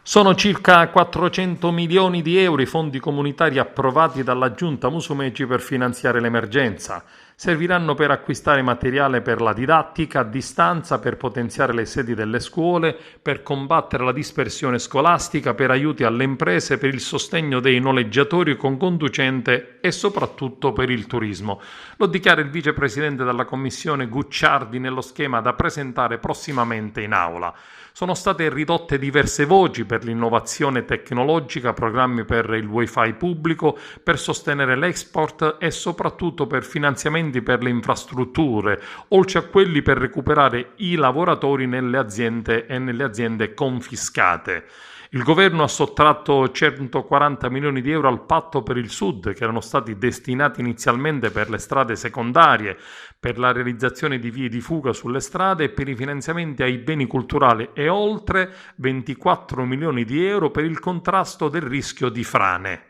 Sono circa 400 milioni di euro i fondi comunitari approvati dalla Giunta Musumeci per finanziare l'emergenza. Serviranno per acquistare materiale per la didattica a distanza, per potenziare le sedi delle scuole, per combattere la dispersione scolastica, per aiuti alle imprese, per il sostegno dei noleggiatori con conducente e soprattutto per il turismo. Lo dichiara il vicepresidente della Commissione Gucciardi nello schema da presentare prossimamente in aula. Sono state ridotte diverse voci per l'innovazione tecnologica, programmi per il wifi pubblico, per sostenere l'export e soprattutto per finanziamenti per le infrastrutture, oltre a quelli per recuperare i lavoratori nelle aziende e nelle aziende confiscate. Il governo ha sottratto 140 milioni di euro al Patto per il Sud, che erano stati destinati inizialmente per le strade secondarie, per la realizzazione di vie di fuga sulle strade e per i finanziamenti ai beni culturali e oltre 24 milioni di euro per il contrasto del rischio di frane.